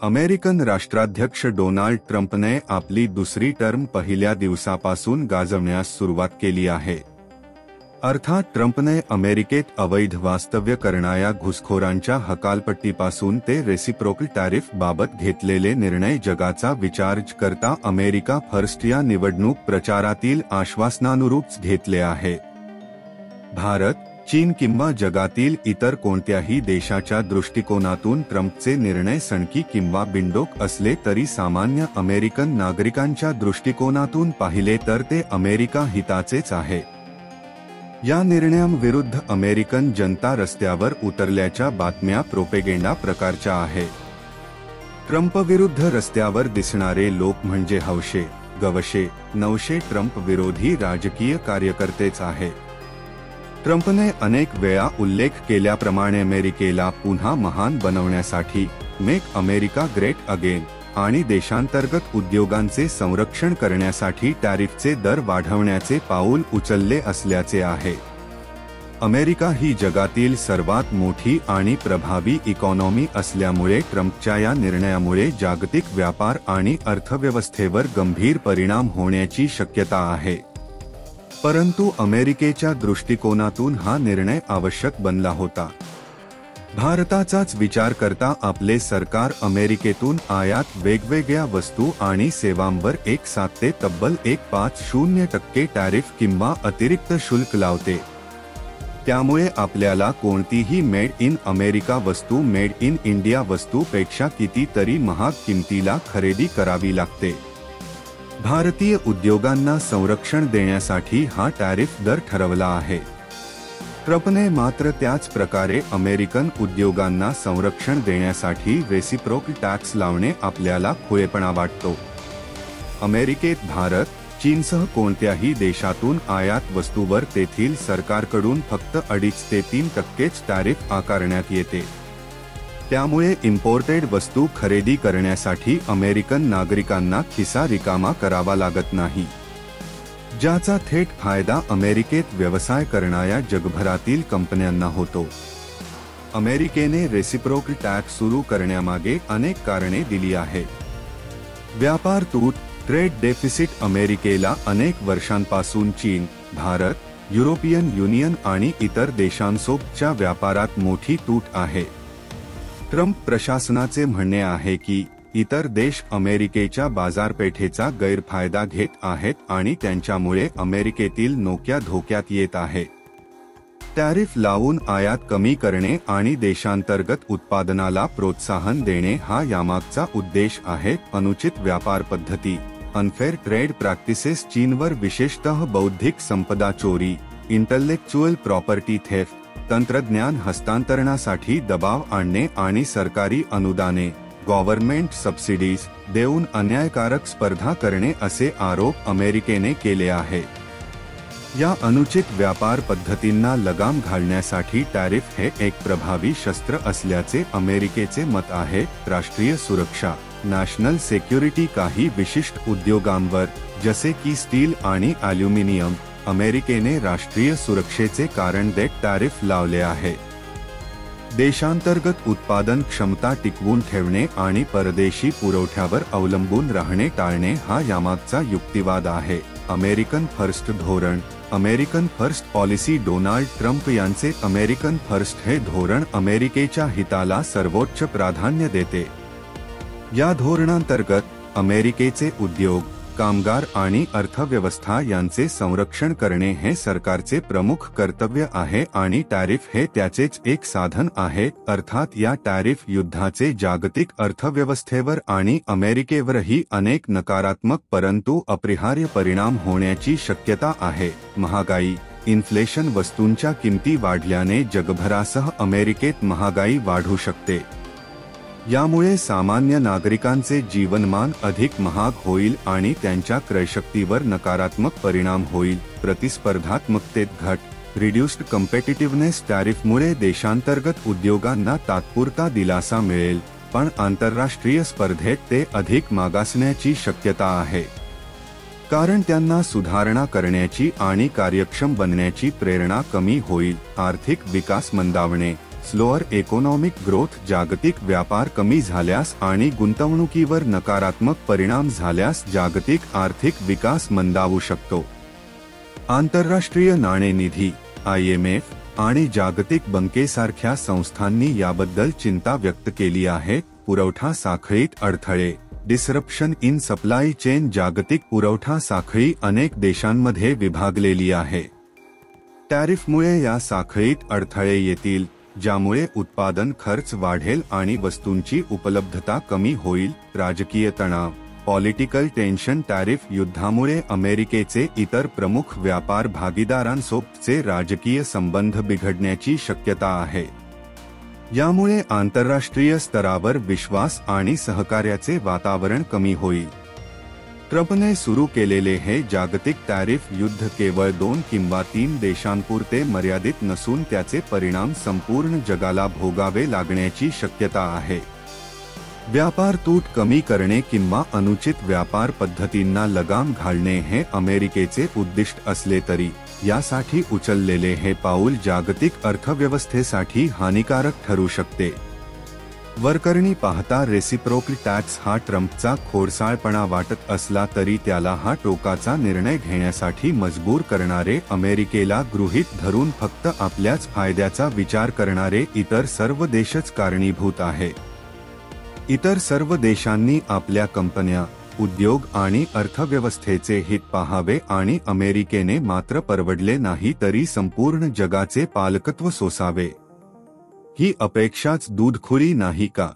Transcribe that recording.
American राष्ट्राध्यक्ष Donald ट्रम्पने आपली दुसरी टर्म पहिल्या दिवसापासून गाजवण्यास सुरुवात केली आहे। अर्थात ट्रम्पने अमेरिकेत अवैध वास्तव्य करणाऱ्या घुसखोरांच्या हकालपट्टीपासून ते रेसिप्रोकल टॅरिफ बाबत घेतलेले निर्णय जगाचा विचार करता अमेरिका फर्स्ट या निवडणूक प्रचारातील आश्वासनानुरूप घेतले आहे। भारत, चीन किंवा जगातील इतर कोणत्याही देशाच्या दृष्टिकोनातून ट्रम्पचे निर्णय सणकी किंवा बिनडोक असले तरी सामान्य अमेरिकन नागरिकांच्या दृष्टिकोनातून पाहिले तर ते अमेरिका हिताचेच आहे। या निर्णयाविरुद्ध अमेरिकन जनता रस्त्यावर उतरल्याच्या बातम्या प्रोपेगेंडा प्रकारच्या आहेत। ट्रम्प विरुद्ध रस्त्यावर दिसणारे लोक म्हणजे हवशे, गवशे, नवशे ट्रम्प विरोधी राजकीय कार्यकर्तेच आहेत। ट्रम्पने अनेक वेळा उल्लेख केल्याप्रमाणे अमेरिकेला पुन्हा महान बनवण्यासाठी मेक अमेरिका ग्रेट अगेन आणि देशांतर्गत उद्योगांचे संरक्षण करण्यासाठी टॅरिफचे दर वाढवण्याचे पाऊल उचलले असल्याचे आहे। अमेरिका ही जगातील सर्वात मोठी आणि प्रभावी इकॉनॉमी असल्यामुळे ट्रम्पच्या या निर्णयामुळे जागतिक व्यापार आणि अर्थव्यवस्थेवर गंभीर परिणाम होण्याची शक्यता आहे। परंतु अमेरिकेच्या दृष्टिकोनातून हा निर्णय आवश्यक बनला होता। भारताचाच विचार करता आपले सरकार अमेरिकेतून आयात वेगवेगळ्या वस्तू आणि सेवांवर 1.7 ते तब्बल 1.50% टॅरिफ किंवा अतिरिक्त शुल्क लावते। त्यामुळे आपल्याला कोणतीही मेड इन अमेरिका वस्तू मेड इन इंडिया वस्तूपेक्षा कितीतरी महाग किमतीला खरेदी करावी लागते। भारतीय उद्योगांना संरक्षण देण्यासाठी हा टॅरिफ दर ठरवला आहे। ट्रम्पने मात्र त्याच प्रकारे अमेरिकन उद्योगांना संरक्षण देण्यासाठी रेसिप्रोकल टॅक्स लावणे आपल्याला खुळेपणा वाटतो। अमेरिकेत भारत, चीनसह कोणत्याही देशातून आयात वस्तूवर तेथील सरकारकडून फक्त 2.5 ते 3% टॅरिफ आकारण्यात येते। त्यामुळे इम्पोर्टेड वस्तू खरेदी करण्यासाठी अमेरिकन नागरिकांना खिसा रिकामा करावा लागत नाही, ज्याचा थेट फायदा अमेरिकेत व्यवसाय करणाऱ्या जगभरातील कंपन्यांना होतो। अमेरिकेने रेसिप्रोकल टॅक्स सुरू करण्यामागे अनेक कारणे दिली आहेत। व्यापार तूट, ट्रेड डेफिसिट अमेरिकेला अनेक वर्षांपासून चीन, भारत, युरोपियन युनियन आणि इतर देशांसोबतच्या व्यापारात मोठी तूट आहे। ट्रम्प प्रशासनाचे म्हणणे आहे की इतर देश अमेरिकेच्या बाजारपेठेचा गैरफायदा घेत आहेत आणि त्यांच्यामुळे अमेरिकेतील नोकऱ्या धोक्यात येत आहेत। टॅरिफ लावून आयात कमी करणे आणि देशांतर्गत उत्पादनाला प्रोत्साहन देणे हा यामागचा उद्देश आहे। अनुचित व्यापार पद्धती, अनफेअर ट्रेड प्रॅक्टिसेस चीनवर विशेषतः बौद्धिक संपदा चोरी, इंटेलेक्चुअल प्रॉपर्टी थेफ्ट, तंत्रज्ञान हस्तांतरणासाठी दबाव आणणे आणि सरकारी अनुदाने गव्हर्नमेंट सबसिडीज देऊन अन्यायकारक स्पर्धा करणे असे आरोप अमेरिकेने केले आहेत। या अनुचित व्यापार पद्धतींना लगाम घालण्यासाठी टॅरिफ हे एक प्रभावी शस्त्र असल्याचे अमेरिकेचे मत आहे। राष्ट्रीय सुरक्षा, नॅशनल सिक्युरिटी काही विशिष्ट उद्योगांवर जसे की स्टील आणि ॲल्युमिनियम अमेरिकेने राष्ट्रीय सुरक्षेचे कारण देत टॅरिफ लावले आहे। देशांतर्गत उत्पादन क्षमता टिकवून ठेवणे आणि परदेशी पुरवठ्यावर अवलंबून राहणे टाळणे हा यामागचा युक्तिवाद आहे। अमेरिकन फर्स्ट धोरण, American first policy Donald Trump यांचे अमेरिकन फर्स्ट हे धोरण अमेरिकेच्या हिताला सर्वोच्च प्राधान्य देते। या धोरणांतर्गत अमेरिकेचे उद्योग, कामगार आणि अर्थव्यवस्था यांचे संरक्षण करणे हे सरकारचे प्रमुख कर्तव्य आहे आणि टॅरिफ हे त्याचेच एक साधन आहे। अर्थात या टॅरिफ युद्धाचे जागतिक अर्थव्यवस्थेवर आणि अमेरिकेवरही अनेक नकारात्मक परंतु अपरिहार्य परिणाम होण्याची शक्यता आहे। महागाई, इन्फ्लेशन, वस्तूंच्या किमती वाढल्याने जगभरासह अमेरिकेत महागाई वाढू शकते। यामुळे सामान्य नागरिकांचे जीवनमान अधिक महाग होईल आणि त्यांच्या क्रयशक्तीवर नकारात्मक परिणाम होईल। प्रतिस्पर्धात्मकतेत घट, रिड्युस्ड कम्पेटिटिव्हनेस टॅरिफमुळे देशांतर्गत उद्योगांना तात्पुरता दिलासा मिळेल, पण आंतरराष्ट्रीय स्पर्धेत ते अधिक मागासण्याची शक्यता आहे, कारण त्यांना सुधारणा करण्याची आणि कार्यक्षम बनण्याची प्रेरणा कमी होईल। आर्थिक विकास मंदावणे, स्लोअर इकॉनॉमिक ग्रोथ, जागतिक व्यापार कमी झाल्यास आणि गुंतवणुकीवर नकारात्मक परिणाम झाल्यास जागतिक आर्थिक विकास मंदावू शकतो. आंतरराष्ट्रीय नाणेनिधी IMF आणि जागतिक बँकेसारख्या संस्थांनी याबद्दल चिंता व्यक्त केली आहे. पुरवठा साखळीत अडथळे, डिसरप्शन इन सप्लाय चेन. जागतिक पुरवठा साखळी अनेक देशांमध्ये विभागलेली आहे. टॅरिफमुळे या साखळीत अडथळे येतील, ज्यामुळे उत्पादन खर्च वाढेल आणि वस्तूंची उपलब्धता कमी होईल. राजकीय तणाव, पॉलिटिकल टेन्शन. टॅरिफ युद्धामुळे अमेरिकेचे इतर प्रमुख व्यापार भागीदारांसोबतचे राजकीय संबंध बिघडण्याची शक्यता आहे. यामुळे आंतरराष्ट्रीय स्तरावर विश्वास आणि सहकार्याचे वातावरण कमी होईल. ट्रम्पने सुरू केलेले हे जागतिक टॅरिफ युद्ध केवळ 2 किंवा 3 देशांपुरते मर्यादित नसून त्याचे परिणाम संपूर्ण जगाला भोगावे लागण्याची शक्यता आहे. व्यापार तूट कमी करणे किंवा अनुचित व्यापार पद्धतींना लगाम घालणे हे अमेरिकेचे उद्दिष्ट असले तरी यासाठी उचललेले हे पाऊल जागतिक अर्थव्यवस्थेसाठी हानिकारक ठरू शकते. वरकरणी पाहता रेसिप्रोकल टॅक्स हा ट्रम्पचा खोडसाळपणा वाटत असला तरी त्याला हा टोकाचा निर्णय घेण्यासाठी मजबूर करणारे, अमेरिकेला गृहीत धरून फक्त आपल्याच फायद्याचा विचार करणारे इतर सर्व देशच कारणीभूत आहे. इतर सर्व देशांनी आपल्या कंपन्या, उद्योग आणि अर्थव्यवस्थेचे हित पाहावे आणि अमेरिकेने मात्र परवडले नाही तरी संपूर्ण जगाचे पालकत्व सोसावे. ही अपेक्षाच दूधखोरी नाही का?